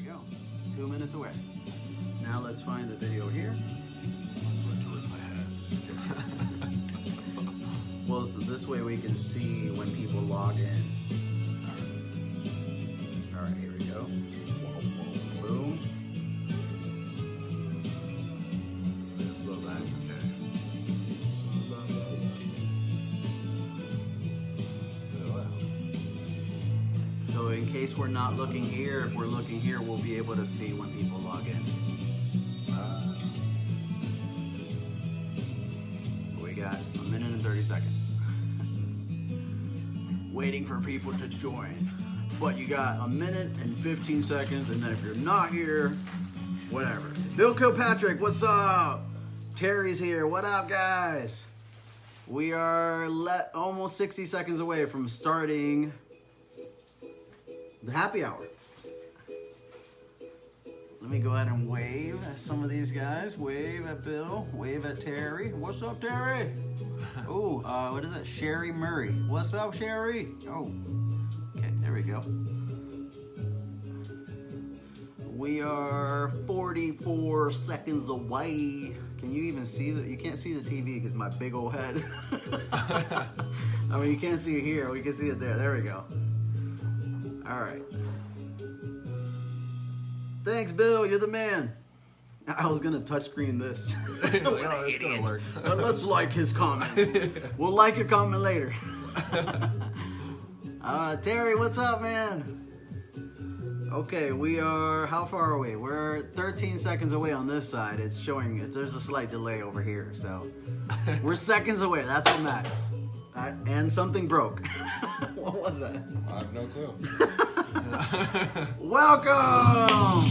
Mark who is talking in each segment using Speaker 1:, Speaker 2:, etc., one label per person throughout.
Speaker 1: go. 2 minutes away. Now let's find the video here. Well, so this way we can see when people log in. All right, here we go. Boom.
Speaker 2: Slow back. Okay.
Speaker 1: So in case we're not looking here, if we're looking here, we'll be able to see when people log in. We got 1 minute and 30 seconds. Waiting for people to join. But you got 1 minute and 15 seconds, and then if you're not here, whatever. Bill Kilpatrick, what's up? Terry's here, what up, guys? We are almost 60 seconds away from starting the happy hour. Let me go ahead and wave at some of these guys. Wave at Bill, wave at Terry. What's up, Terry? Oh, what is that? Sherry Murray. What's up, Sherry? Oh, okay, there we go. We are 44 seconds away. Can you even see that? You can't see the TV because my big old head. I mean, you can't see it here. We can see it there. There we go. All right. Thanks, Bill. You're the man. I was gonna touchscreen this.
Speaker 2: Oh, it's gonna work.
Speaker 1: But let's like his comment. We'll like your comment later. Terry, what's up, man? Okay, we are, how far away? We're 13 seconds away on this side. It's showing, there's a slight delay over here, so we're seconds away. That's what matters. And something broke. What was that?
Speaker 2: I have no clue.
Speaker 1: Welcome!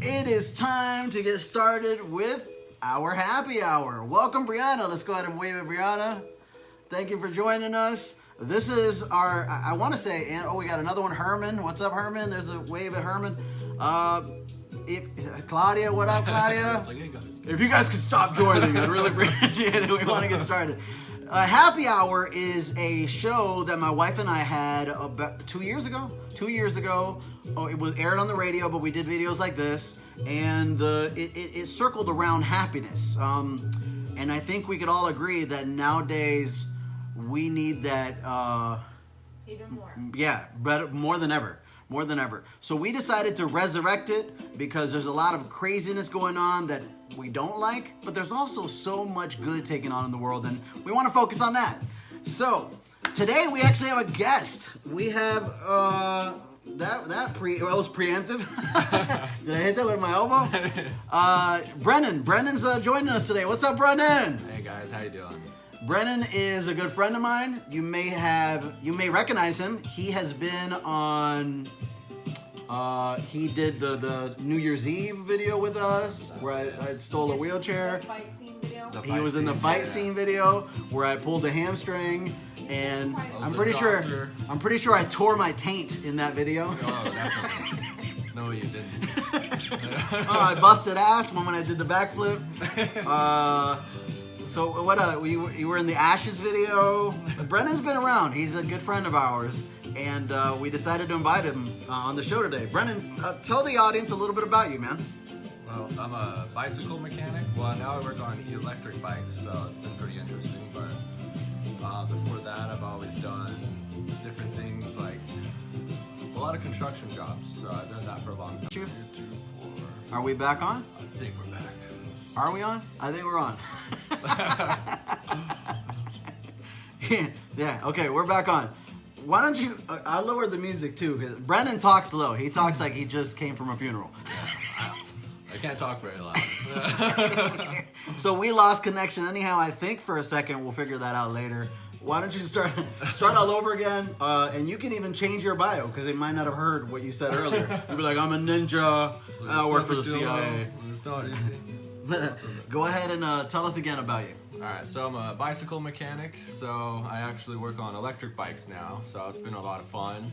Speaker 1: It is time to get started with our happy hour. Welcome, Brianna. Let's go ahead and wave at Brianna. Thank you for joining us. This is our, I want to say, and we got another one, Herman. What's up, Herman? There's a wave at Herman. Claudia, what up, Claudia? If you guys could stop joining, I'd really appreciate it. We want to get started. Happy Hour is a show that my wife and I had about 2 years ago. 2 years ago, it was aired on the radio, but we did videos like this, and it circled around happiness. And I think we could all agree that nowadays we need that.
Speaker 3: Even more.
Speaker 1: Yeah, better, more than ever. More than ever. So we decided to resurrect it because there's a lot of craziness going on that we don't like, but there's also so much good taking on in the world, and we want to focus on that. So today we actually have a guest. We have it was preemptive. Did I hit that with my elbow? Brennan. Brennan's joining us today. What's up, Brennan?
Speaker 2: Hey guys, how you doing?
Speaker 1: Brennan is a good friend of mine. You may recognize him. He has been on. He did the New Year's Eve video with us, where I stole a wheelchair.
Speaker 3: The fight scene video.
Speaker 1: He was in the fight scene video where I pulled a hamstring, and I'm pretty sure I tore my taint in that video.
Speaker 2: Oh, definitely. No, you didn't.
Speaker 1: I busted ass when I did the backflip. So what? You were in the Ashes video. Brennan's been around. He's a good friend of ours, and we decided to invite him on the show today. Brennan, tell the audience a little bit about you, man.
Speaker 2: Well, I'm a bicycle mechanic. Well, now I work on electric bikes, so it's been pretty interesting. But before that, I've always done different things, like a lot of construction jobs. So I've done that for a long time.
Speaker 1: Are we back on?
Speaker 2: I think we're back.
Speaker 1: Are we on? I think we're on. Yeah, okay, we're back on. Why don't you, I lowered the music too, because Brennan talks low. He talks like he just came from a funeral.
Speaker 2: I can't talk very loud.
Speaker 1: So we lost connection anyhow, I think, for a second. We'll figure that out later. Why don't you start all over again? And you can even change your bio, because they might not have heard what you said earlier. You'll be like, I'm a ninja, I work for the CIA.
Speaker 2: It's not easy.
Speaker 1: Go ahead and tell us again about you.
Speaker 2: Alright, so I'm a bicycle mechanic, so I actually work on electric bikes now, so it's been a lot of fun.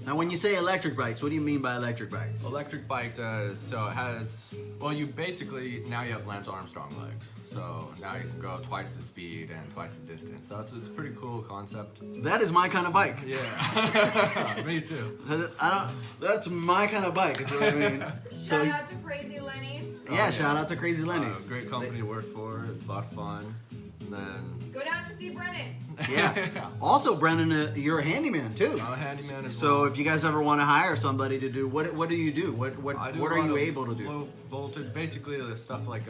Speaker 1: Now when you say electric bikes, what do you mean by electric bikes?
Speaker 2: Electric bikes, so it has, well, you basically, now you have Lance Armstrong legs. So now you can go twice the speed and twice the distance. So it's a pretty cool concept.
Speaker 1: That is my kind of bike.
Speaker 2: Yeah, me too.
Speaker 1: That's my kind of bike. Is what I mean.
Speaker 3: Shout out to Crazy Lenny's.
Speaker 1: Yeah, shout out to Crazy Lenny's.
Speaker 2: Great company to work for. It's a lot of fun. And then
Speaker 3: Go down and see Brennan.
Speaker 1: Yeah. Also, Brennan, you're a handyman too.
Speaker 2: I'm a handyman as
Speaker 1: So
Speaker 2: well.
Speaker 1: if you guys ever want to hire somebody to do, what do you do? What
Speaker 2: I do
Speaker 1: what
Speaker 2: a
Speaker 1: are
Speaker 2: lot
Speaker 1: you
Speaker 2: of
Speaker 1: able to do?
Speaker 2: Low voltage, basically the stuff like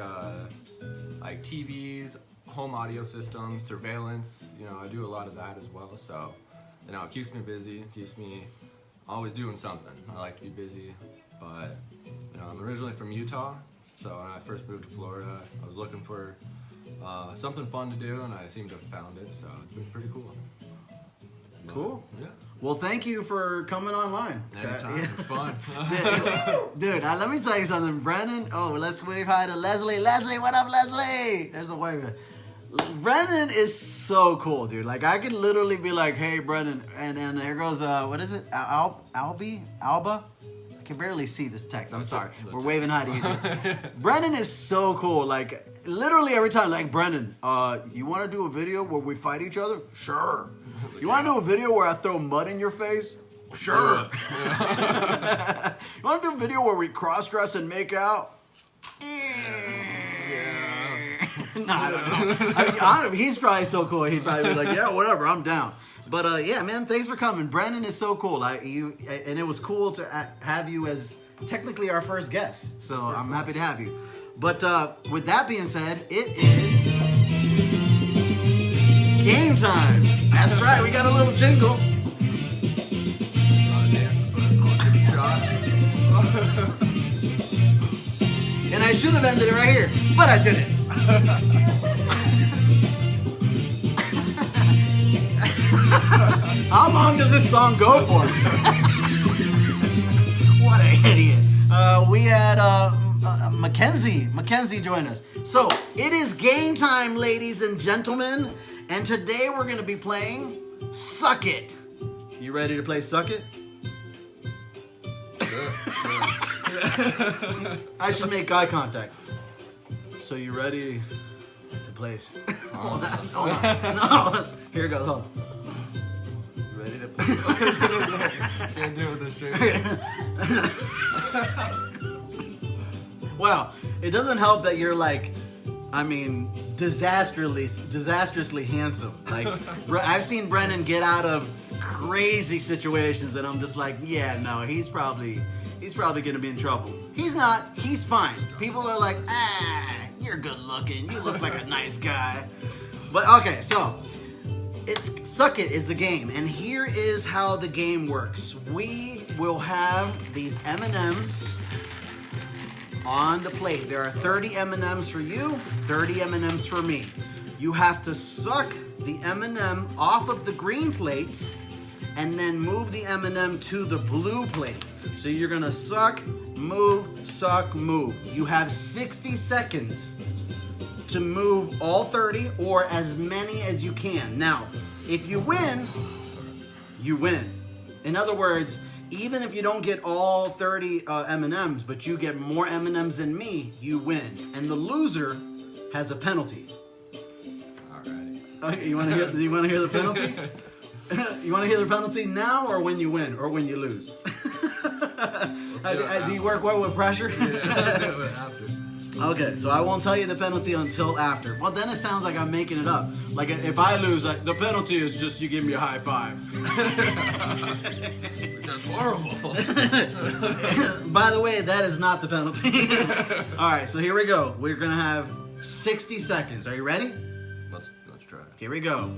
Speaker 2: TVs, home audio systems, surveillance. You know, I do a lot of that as well. So, you know, it keeps me busy, keeps me always doing something. I like to be busy, but you know, I'm originally from Utah. So when I first moved to Florida, I was looking for something fun to do, and I seem to have found it. So it's been pretty cool.
Speaker 1: Cool.
Speaker 2: Yeah.
Speaker 1: Well, thank you for coming online.
Speaker 2: Anytime.
Speaker 1: Yeah.
Speaker 2: It's fun.
Speaker 1: Dude, let me tell you something, Brennan. Oh, let's wave hi to Leslie. Leslie, what up, Leslie? There's a wave. Brennan is so cool, dude. Like, I could literally be like, hey, Brennan. And there goes, what is it? Alba? I can barely see this text. I'm sorry. We're waving hi to each other. Brennan is so cool. Like, literally every time, like, Brennan, you want to do a video where we fight each other? Sure. You want to do a video where I throw mud in your face? Sure. You want to do a video where we cross-dress and make out? No, I don't know. I mean, he's probably so cool. He'd probably be like, yeah, whatever, I'm down. But yeah, man, thanks for coming. Brennan is so cool. And it was cool to have you as technically our first guest. So I'm happy to have you. But with that being said, it is game time. That's right. We got a little jingle. And I should have ended it right here, but I didn't. How long does this song go for? What an idiot. We had Mackenzie join us. So it is game time, ladies and gentlemen. And today we're going to be playing Suck It. You ready to play Suck It?
Speaker 2: Sure.
Speaker 1: I should make eye contact. So you ready to play? Hold on. No. Here it goes. Hold on. Ready to play?
Speaker 2: Can't do it with this straight.
Speaker 1: Well, it doesn't help that you're like, I mean, disastrously handsome. Like, I've seen Brennan get out of crazy situations, and I'm just like, yeah, no, he's probably gonna be in trouble. He's not. He's fine. People are like, you're good looking. You look like a nice guy. But okay, so it's Suck It is the game, and here is how the game works. We will have these M&Ms on the plate. There are 30 M&Ms for you, 30 M&Ms for me. You have to suck the M&M off of the green plate and then move the M&M to the blue plate. So you're gonna suck, move. You have 60 seconds to move all 30 or as many as you can. Now, if you win, you win. In other words, even if you don't get all 30 M&Ms, but you get more M&Ms than me, you win. And the loser has a penalty.
Speaker 2: Alrighty.
Speaker 1: Okay, you want to hear the penalty? You want to hear the penalty now or when you win or when you lose? Do you work well with pressure?
Speaker 2: Yeah, let's do it after.
Speaker 1: Okay, so I won't tell you the penalty until after. Well, then it sounds like I'm making it up. Like if I lose, like, the penalty is just you give me a high five.
Speaker 2: That's horrible.
Speaker 1: By the way, that is not the penalty. All right, so here we go. We're gonna have 60 seconds. Are you ready?
Speaker 2: Let's try.
Speaker 1: Here we go.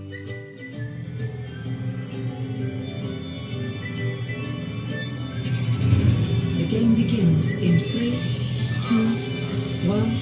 Speaker 4: The game begins in 3, 2, 1.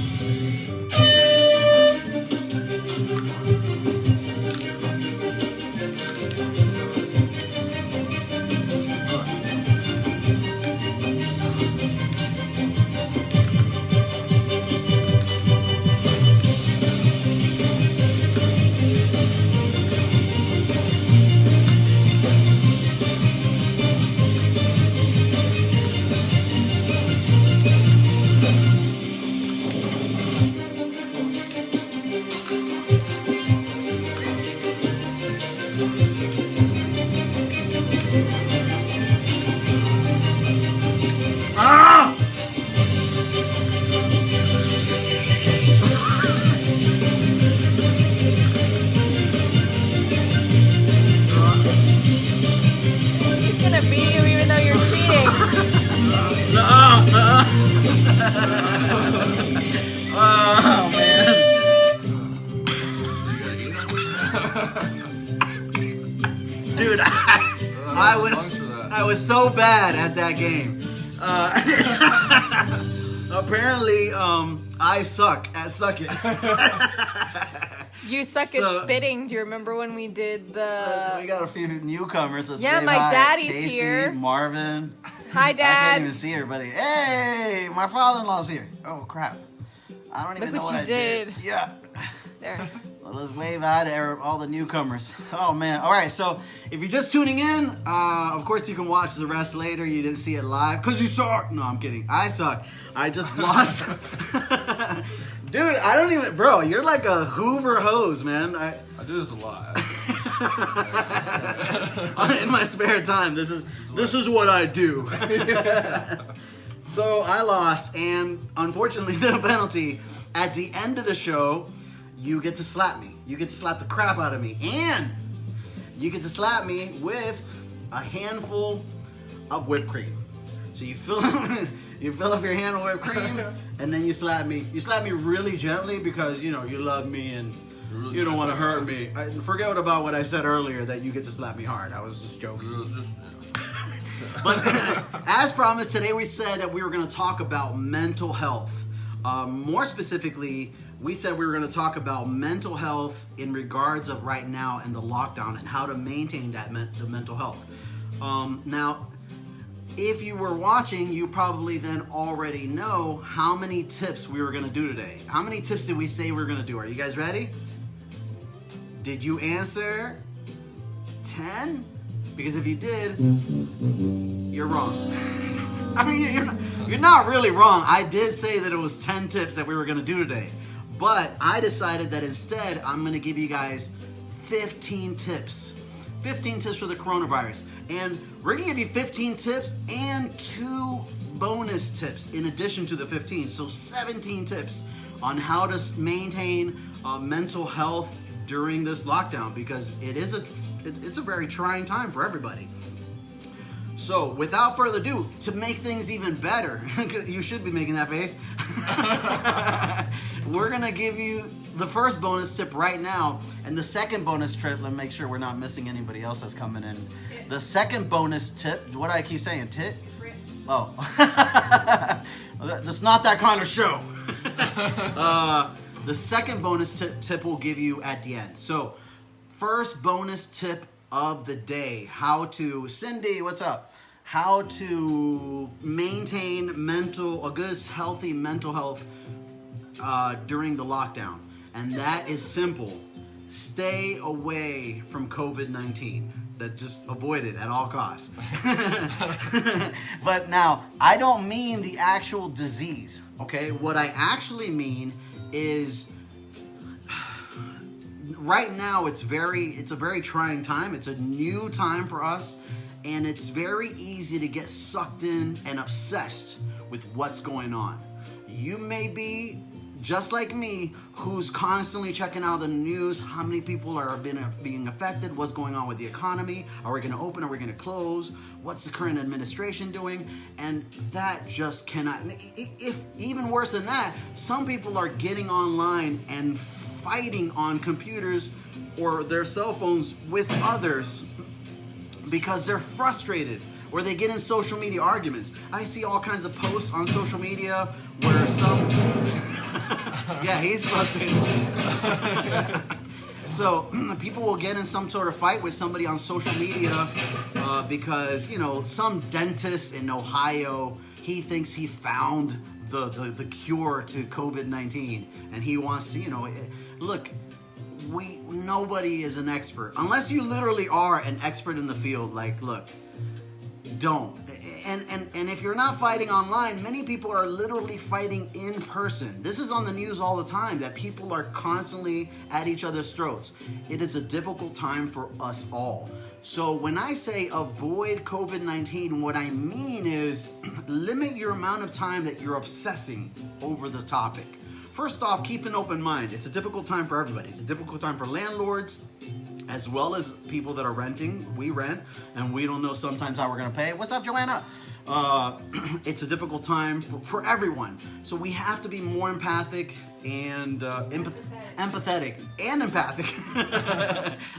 Speaker 1: I was so bad at that game. Apparently, I suck at Suck It.
Speaker 5: You suck at spitting. Do you remember when we did the...
Speaker 1: We got a few newcomers. Let's
Speaker 5: Yeah,
Speaker 1: wave
Speaker 5: my
Speaker 1: hi.
Speaker 5: daddy's
Speaker 1: Casey,
Speaker 5: here.
Speaker 1: Marvin.
Speaker 5: Hi,
Speaker 1: I
Speaker 5: Dad.
Speaker 1: can't even see everybody. Hey, my father-in-law's here. Oh, crap. I don't even
Speaker 5: Look
Speaker 1: know
Speaker 5: what
Speaker 1: what
Speaker 5: you
Speaker 1: I did.
Speaker 5: did.
Speaker 1: Yeah.
Speaker 5: There.
Speaker 1: Well, let's wave hi to all the newcomers. Oh, man. All right, so if you're just tuning in, of course you can watch the rest later. You didn't see it live because you suck. No, I'm kidding. I suck. I just lost. Dude, I don't even... Bro, you're like a Hoover hose, man.
Speaker 2: I do this a lot.
Speaker 1: In my spare time, this is what I do. So I lost, and unfortunately, the penalty at the end of the show, you get to slap me. You get to slap the crap out of me, and you get to slap me with a handful of whipped cream. So you fill up your hand with whipped cream, and then you slap me. You slap me really gently because you love me and you don't want to hurt me. Forget about what I said earlier that you get to slap me hard. I was just joking. But as promised, today we said that we were going to talk about mental health. More specifically, we said we were going to talk about mental health in regards of right now in the lockdown and how to maintain that the mental health. Now, if you were watching, you probably then already know how many tips we were going to do today. How many tips did we say we were going to do? Are you guys ready? Did you answer 10? Because if you did, you're wrong. I mean, you're not really wrong. I did say that it was 10 tips that we were going to do today. But I decided that instead, I'm going to give you guys 15 tips. 15 tips for the coronavirus. And we're going to give you 15 tips and 2 bonus tips in addition to the 15. So 17 tips on how to maintain mental health during this lockdown, because it's a very trying time for everybody. So without further ado, to make things even better, you should be making that face. We're gonna give you the first bonus tip right now, and the second bonus tip. Let's make sure we're not missing anybody else that's coming in.
Speaker 3: Tit.
Speaker 1: The second bonus tip. What do I keep saying? Tit?
Speaker 3: Trip.
Speaker 1: Oh, that's not that kind of show. The second bonus tip we'll give you at the end. So, first bonus tip of the day: how to, Cindy, what's up? How to maintain a good, healthy mental health during the lockdown, and that is simple. Stay away from COVID-19. Just avoid it at all costs. But now, I don't mean the actual disease. Okay, what I actually mean is, right now it's a very trying time. It's a new time for us, and it's very easy to get sucked in and obsessed with what's going on. You may be just like me, who's constantly checking out the news. How many people are being affected? What's going on with the economy? Are we going to open? Are we going to close? What's the current administration doing? And that just cannot. If even worse than that, some people are getting online and fighting on computers or their cell phones with others because they're frustrated, or they get in social media arguments. I see all kinds of posts on social media where some... Yeah, he's frustrated. So people will get in some sort of fight with somebody on social media because, some dentist in Ohio, he thinks he found the cure to COVID-19, and he wants to, look, nobody is an expert. Unless you literally are an expert in the field, look, don't. And if you're not fighting online, many people are literally fighting in person. This is on the news all the time, that people are constantly at each other's throats. It is a difficult time for us all. So when I say avoid COVID-19, what I mean is limit your amount of time that you're obsessing over the topic. First off, keep an open mind. It's a difficult time for everybody. It's a difficult time for landlords, as well as people that are renting. We rent, and we don't know sometimes how we're going to pay. What's up, Joanna? It's a difficult time for everyone. So we have to be more empathic and empathetic and empathic.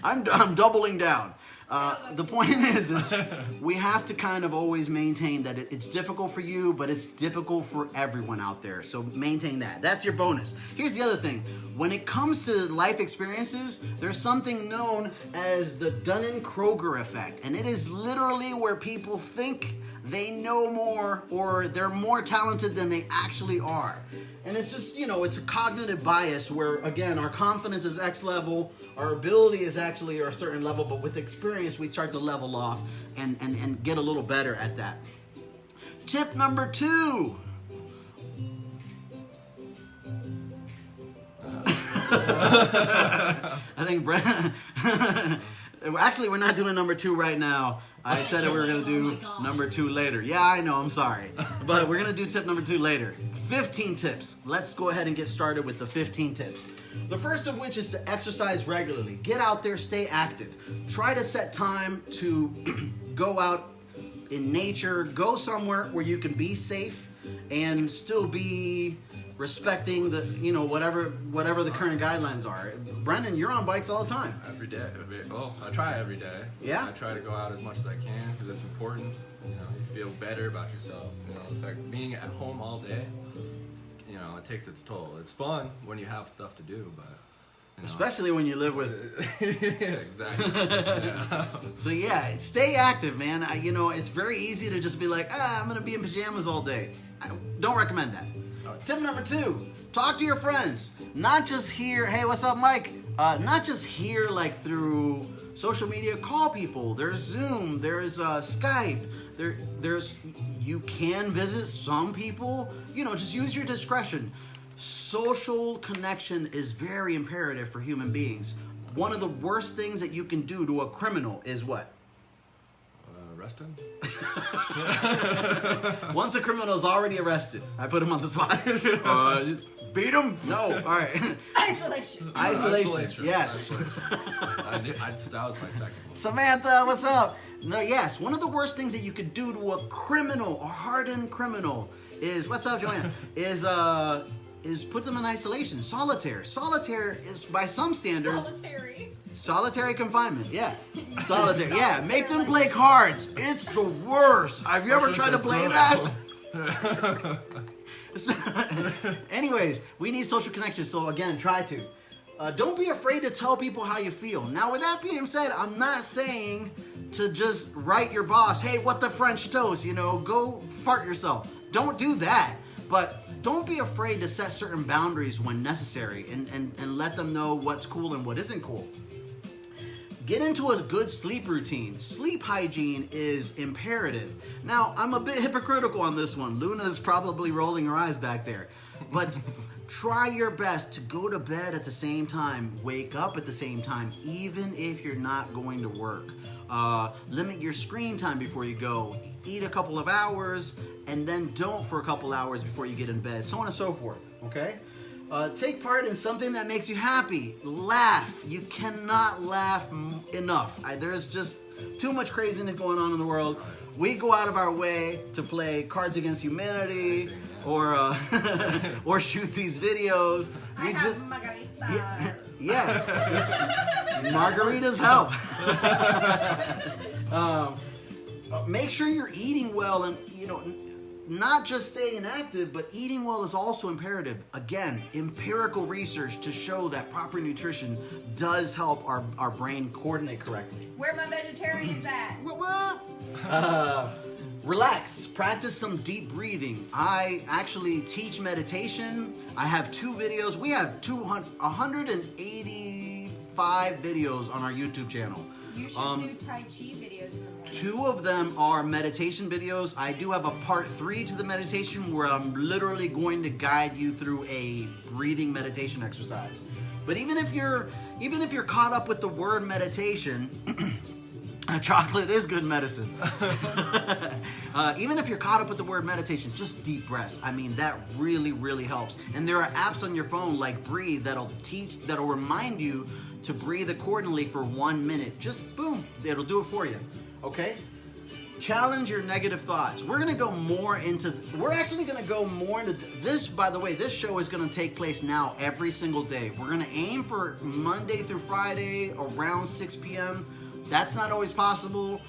Speaker 1: I'm doubling down. The point is we have to kind of always maintain that it's difficult for you, but it's difficult for everyone out there. So maintain that. That's your bonus. Here's the other thing. When it comes to life experiences, there's something known as the Dunning-Kruger effect. And it is literally where people think they know more or they're more talented than they actually are. And it's just, it's a cognitive bias where, again, our confidence is X level, our ability is actually a certain level, but with experience, we start to level off and get a little better at that. Tip number 2. I think Brent... Actually, we're not doing number 2 right now. I said that we were going to do number 2 later. Yeah, I know, I'm sorry. But we're going to do tip number 2 later. 15 tips. Let's go ahead and get started with the 15 tips. The first of which is to exercise regularly. Get out there, stay active. Try to set time to go out in nature. Go somewhere where you can be safe and still be respecting the, whatever the current guidelines are. Brendan, you're on bikes all the time.
Speaker 2: Every day. Well, I try every day.
Speaker 1: Yeah?
Speaker 2: I try to go out as much as I can because it's important. You feel better about yourself. In fact, being at home all day, it takes its toll. It's fun when you have stuff to do, but...
Speaker 1: Especially when you live with...
Speaker 2: Exactly. Yeah.
Speaker 1: So yeah, stay active, man. It's very easy to just be like, I'm going to be in pajamas all day. I don't recommend that. Tip number 2, talk to your friends. Not just here, hey, what's up, Mike? Not just here like through social media. Call people. There's Zoom. There's Skype. You can visit some people. Just use your discretion. Social connection is very imperative for human beings. One of the worst things that you can do to a criminal is what?
Speaker 2: Arrest him?
Speaker 1: Once a criminal is already arrested, I put him on the spot. Beat him? No. All right.
Speaker 3: Isolation.
Speaker 1: Yes.
Speaker 2: That was my second one.
Speaker 1: Samantha, what's up? No, yes. One of the worst things that you could do to a criminal, a hardened criminal, is what's up, Joanne? Is put them in isolation. Solitaire. Solitaire is, by some standards, solitary confinement. Yeah. Solitaire. Yeah. Make them play cards. It's the worst. Have you ever tried to play that? Anyways, we need social connections. So again, try to. Don't be afraid to tell people how you feel. Now, with that being said, I'm not saying to just write your boss, hey, what the French toast? Go fart yourself. Don't do that. But don't be afraid to set certain boundaries when necessary and let them know what's cool and what isn't cool. Get into a good sleep routine. Sleep hygiene is imperative. Now, I'm a bit hypocritical on this one. Luna's probably rolling her eyes back there. But try your best to go to bed at the same time, wake up at the same time, even if you're not going to work. Limit your screen time before you go. Eat a couple of hours, and then don't for a couple hours before you get in bed, so on and so forth, okay? Take part in something that makes you happy. Laugh. You cannot laugh enough. There's just too much craziness going on in the world. We go out of our way to play Cards Against Humanity or shoot these videos. We just
Speaker 3: margarita.
Speaker 1: Yes. Margaritas help. Make sure you're eating well and, not just staying active, but eating well is also imperative. Again, empirical research to show that proper nutrition does help our brain coordinate correctly.
Speaker 3: Where my vegetarians at?
Speaker 1: Relax. Practice some deep breathing. I actually teach meditation. I have 2 videos. We have 185 videos on our YouTube channel.
Speaker 3: You should do Tai Chi videos in the morning.
Speaker 1: 2 of them are meditation videos. I do have a part 3 to the meditation where I'm literally going to guide you through a breathing meditation exercise. But even if you're caught up with the word meditation, chocolate is good medicine. Even if you're caught up with the word meditation, just deep breaths. I mean, that really, really helps. And there are apps on your phone like Breathe that'll remind you to breathe accordingly for 1 minute. Just boom, it'll do it for you. Okay? Challenge your negative thoughts. We're actually going to go more into this. By the way, this show is going to take place now every single day. We're going to aim for Monday through Friday around 6 p.m. That's not always possible.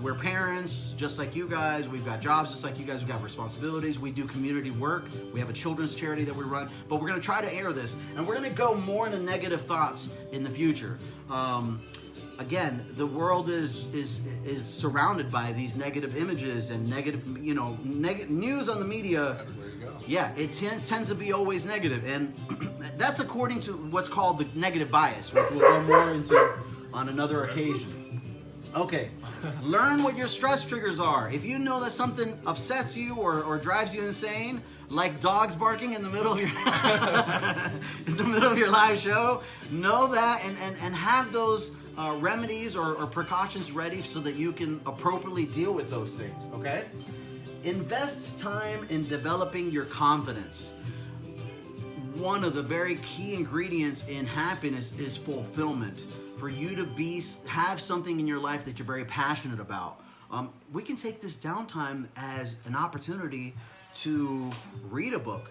Speaker 1: We're parents, just like you guys. We've got jobs, just like you guys. We've got responsibilities. We do community work. We have a children's charity that we run. But we're going to try to air this, and we're going to go more into negative thoughts in the future. Again, the world is surrounded by these negative images and negative, news on the media.
Speaker 2: Everywhere you go.
Speaker 1: Yeah, it tends to be always negative, and that's according to what's called the negative bias, which we'll go more into on another occasion. Okay, learn what your stress triggers are. If you know that something upsets you or drives you insane, like dogs barking in the middle of your live show, know that and have those remedies or precautions ready so that you can appropriately deal with those things. Okay, invest time in developing your confidence. One of the very key ingredients in happiness is fulfillment. For you to have something in your life that you're very passionate about. We can take this downtime as an opportunity to read a book,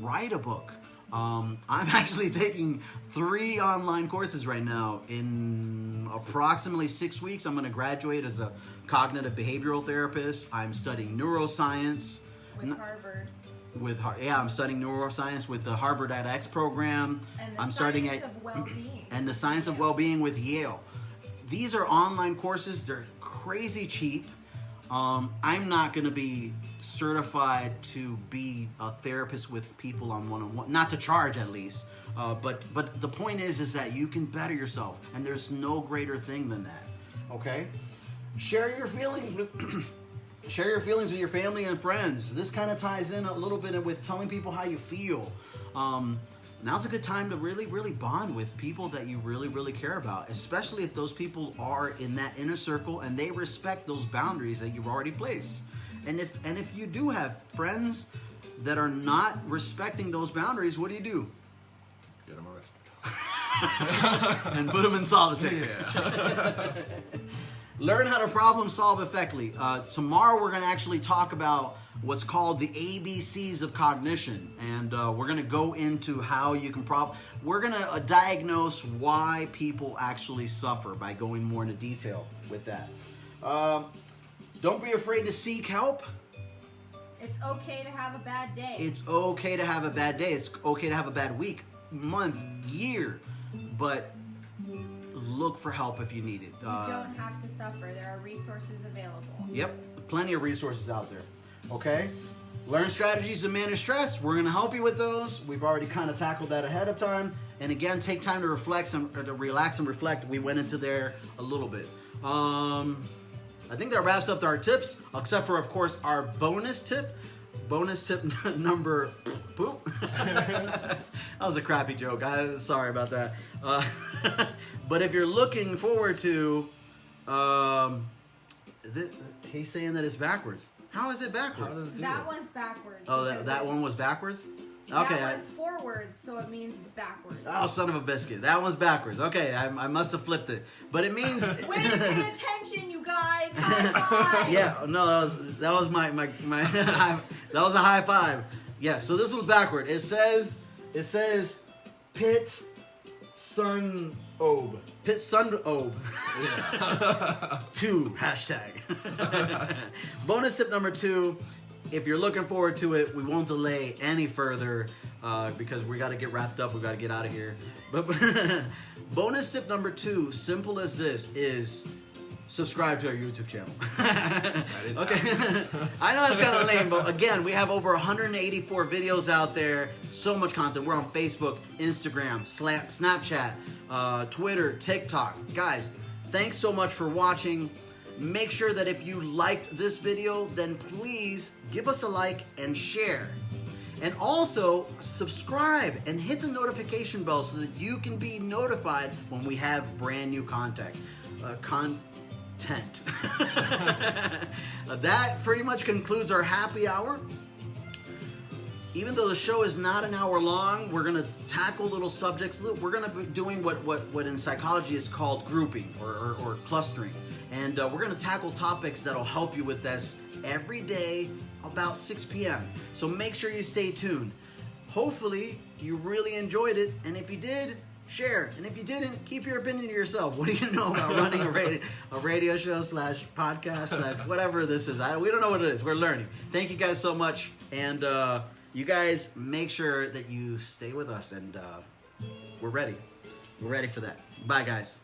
Speaker 1: write a book. I'm actually taking 3 online courses right now. In approximately 6 weeks, I'm going to graduate as a cognitive behavioral therapist. I'm studying neuroscience.
Speaker 3: With Harvard.
Speaker 1: I'm studying neuroscience with the Harvard edX program.
Speaker 3: And the
Speaker 1: I'm
Speaker 3: science
Speaker 1: starting
Speaker 3: of well-being.
Speaker 1: and the science of well-being with Yale. These are online courses. They're crazy cheap. I'm not going to be certified to be a therapist with people on one-on-one, not to charge at least. But the point is that you can better yourself, and there's no greater thing than that. Okay, share your feelings with. Share your feelings with your family and friends. This kind of ties in a little bit with telling people how you feel. Now's a good time to really, really bond with people that you really, really care about, especially if those people are in that inner circle and they respect those boundaries that you've already placed. And if you do have friends that are not respecting those boundaries, what do you do?
Speaker 2: Get them arrested.
Speaker 1: And put them in solitary.
Speaker 2: Yeah.
Speaker 1: Learn how to problem solve effectively. Tomorrow we're going to actually talk about what's called the ABCs of cognition, and we're going to go into how you can we're going to diagnose why people actually suffer by going more into detail with that. Don't be afraid to seek help.
Speaker 3: It's okay to have a bad day.
Speaker 1: It's okay to have a bad day. It's okay to have a bad week, month, year, but look for help if you need it.
Speaker 3: You don't have to suffer. There are resources available.
Speaker 1: Yep, plenty of resources out there. Okay? Learn strategies to manage stress. We're going to help you with those. We've already kind of tackled that ahead of time. And again, take time to relax and reflect. We went into there a little bit. I think that wraps up our tips, except for, of course, our bonus tip. Bonus tip number poop. That was a crappy joke, guys. Sorry about that. But if you're looking forward to, he's saying that it's backwards. How is it backwards?
Speaker 3: That one's backwards.
Speaker 1: Oh,
Speaker 3: because
Speaker 1: that one was backwards? Okay.
Speaker 3: That one's forwards, so it means it's backwards.
Speaker 1: Oh, son of a biscuit. That one's backwards. Okay, I must have flipped it. But it means...
Speaker 3: Way to pay attention, you guys. High five.
Speaker 1: Yeah, no, that was my that was a high five. Yeah, so this was backward. It says Pit Sun Obe. Pit Sun Obe.
Speaker 2: Yeah.
Speaker 1: 2 hashtag. Bonus tip number 2. If you're looking forward to it, we won't delay any further because we got to get wrapped up. We got to get out of here. But bonus tip number 2, simple as this, is subscribe to our YouTube channel. Okay. I know that's kind of lame, but again, we have over 184 videos out there. So much content. We're on Facebook, Instagram, Snapchat, Twitter, TikTok. Guys, thanks so much for watching. Make sure that if you liked this video, then please give us a like and share. And also, subscribe and hit the notification bell so that you can be notified when we have brand new content. That pretty much concludes our happy hour. Even though the show is not an hour long, we're going to tackle little subjects. We're going to be doing what in psychology is called grouping or clustering. And we're going to tackle topics that'll help you with this every day about 6 p.m. So make sure you stay tuned. Hopefully, you really enjoyed it. And if you did, share. And if you didn't, keep your opinion to yourself. What do you know about running a radio show / podcast / whatever this is? We don't know what it is. We're learning. Thank you guys so much. And you guys make sure that you stay with us. And we're ready. We're ready for that. Bye, guys.